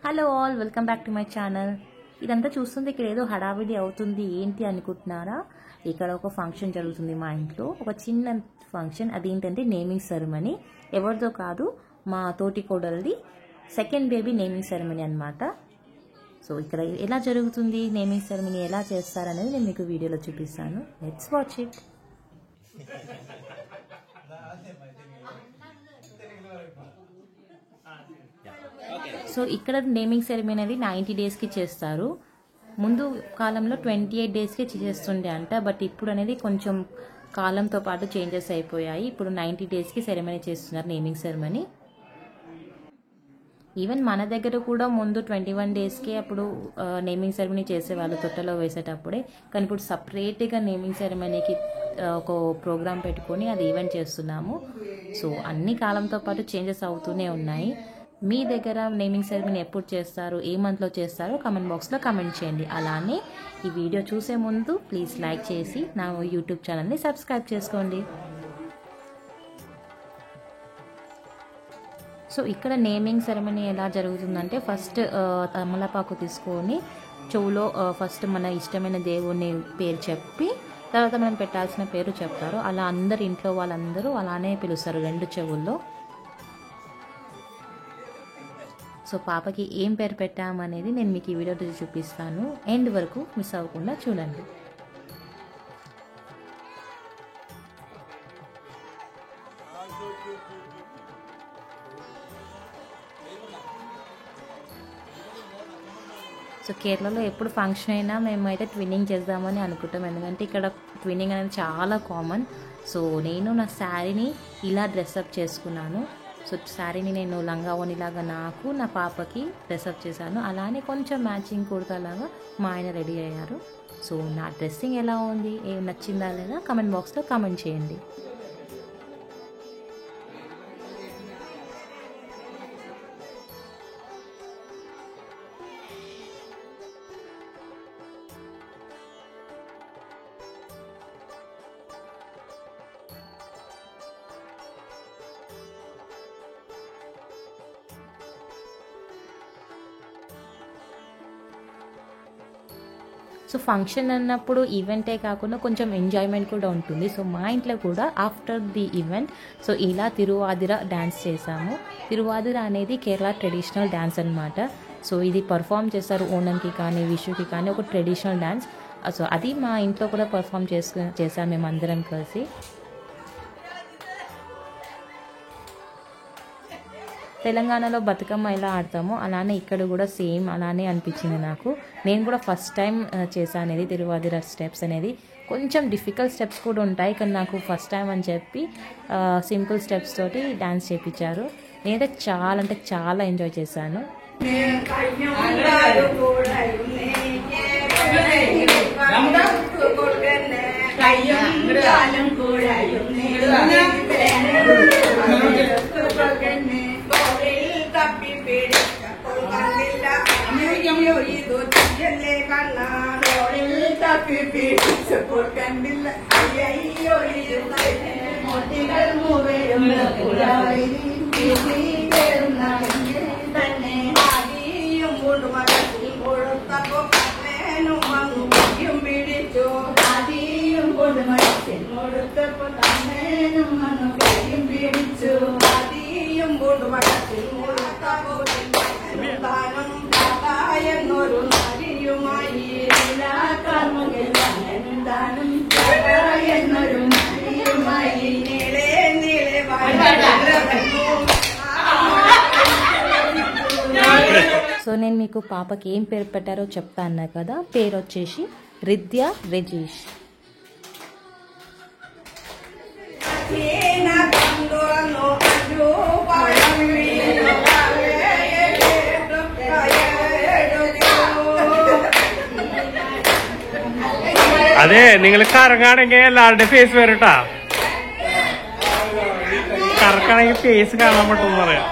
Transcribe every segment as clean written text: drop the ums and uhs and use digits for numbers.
Hello all, welcome back to my channel. ఇదంతా చూస్తుంది ఇక్కడ ఏదో హడావిడి అవుతుంది ఏంటి అనుకుంటున్నారా? ఇక్కడ ఒక ఫంక్షన్ జరుగుతుంది మా ఇంట్లో, ఒక చిన్న ఫంక్షన్. అదేంటంటే నేమింగ్ సెరమనీ. ఎవరిదో కాదు, మా తోటి కోడలిది సెకండ్ బేబీ నేమింగ్ సెరమనీ అనమాట. సో ఇక్కడ ఎలా జరుగుతుంది, నేమింగ్ సెరమనీ ఎలా చేస్తారనేది నేను మీకు వీడియోలో చూపిస్తాను. Let's watch it. సో ఇక్కడ నేమింగ్ సెరమనీ అనేది 90 డేస్కి చేస్తారు. ముందు కాలంలో 28 డేస్కి చేస్తుండే అంట, బట్ ఇప్పుడు అనేది కొంచెం కాలంతో పాటు చేంజెస్ అయిపోయాయి. ఇప్పుడు 90 డేస్కి సెరమనీ చేస్తున్నారు, నేమింగ్ సెరమనీ. ఈవెన్ మన దగ్గర కూడా ముందు 21 డేస్కి అప్పుడు నేమింగ్ సెరమనీ చేసేవాళ్ళు తొట్టలో వేసేటప్పుడే. కానీ ఇప్పుడు సపరేట్గా నేమింగ్ సెరమనీకి ఒక ప్రోగ్రామ్ పెట్టుకొని అది ఈవెంట్ చేస్తున్నాము. సో అన్ని కాలంతో పాటు చేంజెస్ అవుతూనే ఉన్నాయి. మీ దగ్గర నేమింగ్ సెరమనీ ఎప్పుడు చేస్తారు, ఏ మంత్లో చేస్తారో కామెంట్ బాక్స్లో కామెంట్ చేయండి. అలానే ఈ వీడియో చూసే ముందు ప్లీజ్ లైక్ చేసి నా యూట్యూబ్ ఛానల్ని సబ్స్క్రైబ్ చేసుకోండి. సో ఇక్కడ నేమింగ్ సెరమనీ ఎలా జరుగుతుందంటే, ఫస్ట్ తమలపాకు తీసుకొని చెవులో ఫస్ట్ మన ఇష్టమైన దేవుని పేరు చెప్పి తర్వాత మనం పెట్టాల్సిన పేరు చెప్తారు. అలా అందరు ఇంట్లో వాళ్ళందరూ అలానే పిలుస్తారు రెండు చెవుల్లో. సో పాపకి ఏం పేరు పెట్టామనేది నేను మీకు ఈ వీడియోలో చూపిస్తాను. ఎండ్ వరకు మిస్ అవ్వకుండా చూడండి. సో కేరళలో ఎప్పుడు ఫంక్షన్ అయినా మేమైతే ట్విన్నింగ్ చేద్దామని అనుకుంటాం, ఎందుకంటే ఇక్కడ ట్విన్నింగ్ అనేది చాలా కామన్. సో నేను నా శారీని ఇలా డ్రెస్అప్ చేసుకున్నాను. సో శారీని నేను లంగా ఓణిలాగా నాకు నా పాపకి డ్రెస్అప్ చేశాను. అలానే కొంచెం మ్యాచింగ్ కుర్తాలాగా మా ఆయన రెడీ అయ్యారు. సో నా డ్రెస్సింగ్ ఎలా ఉంది, ఏం నచ్చిందా లేదా కామెంట్ బాక్స్లో కామెంట్ చేయండి. సో ఫంక్షన్ అన్నప్పుడు ఈవెంటే కాకుండా కొంచెం ఎంజాయ్మెంట్ కూడా ఉంటుంది. సో మా ఇంట్లో కూడా ఆఫ్టర్ ది ఈవెంట్ సో ఇలా తిరువాదిర డ్యాన్స్ చేసాము. తిరువాదిర అనేది కేరళ ట్రెడిషనల్ డ్యాన్స్ అనమాట. సో ఇది పర్ఫామ్ చేస్తారు ఓణంకి కానీ విషుకి కానీ, ఒక ట్రెడిషనల్ డ్యాన్స్. సో అది మా ఇంట్లో కూడా పర్ఫామ్ చేసాము మేము అందరం కలిసి. తెలంగాణలో బతుకమ్మ ఎలా ఆడతామో అలానే ఇక్కడ కూడా సేమ్ అలానే అనిపించింది నాకు. నేను కూడా ఫస్ట్ టైం చేశాను ఇది తిరువాదిర స్టెప్స్ అనేది. కొంచెం డిఫికల్ట్ స్టెప్స్ కూడా ఉంటాయి, కానీ నాకు ఫస్ట్ టైం అని చెప్పి సింపుల్ స్టెప్స్ తోటి డ్యాన్స్ చేయించారు. నేనైతే చాలా అంటే చాలా ఎంజాయ్ చేశాను. సో నేను మీకు పాపకి ఏం పేరు పెట్టారో చెప్తా అన్నా కదా. పేరు వచ్చేసి రిద్య రెజీష్. അതെ നിങ്ങൾ കറങ്ങാണെങ്കിൽ എല്ലാവരുടെ ഫേസ് വരട്ടാ. കറക്കാണെങ്കിൽ ഫേസ് കാണാൻ പറ്റുമെന്ന് പറയാം.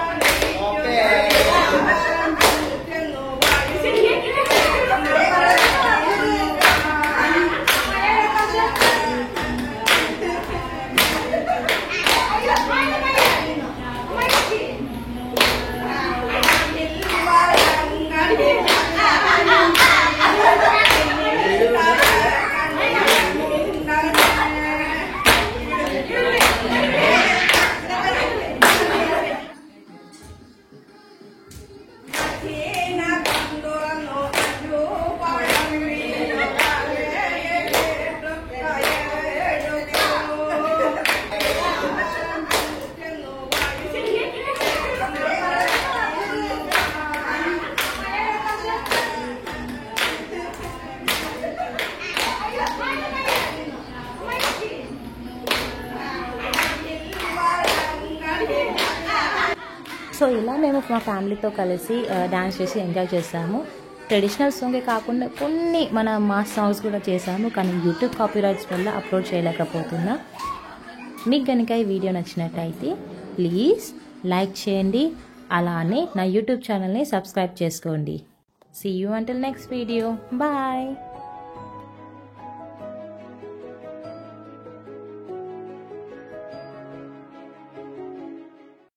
మేము మా ఫ్యామిలీతో కలిసి డాన్స్ చేసి ఎంజాయ్ చేసాము. ట్రెడిషనల్ సాంగే కాకుండా కొన్ని మన మాస్ సాంగ్స్ కూడా చేసాము, కానీ యూట్యూబ్ కాపీరైట్స్ వల్ల అప్లోడ్ చేయలేకపోతున్నా. మీకు కనుక ఈ వీడియో నచ్చినట్టయితే ప్లీజ్ లైక్ చేయండి, అలానే నా యూట్యూబ్ ఛానల్ని సబ్స్క్రైబ్ చేసుకోండి. See you until next video. Bye.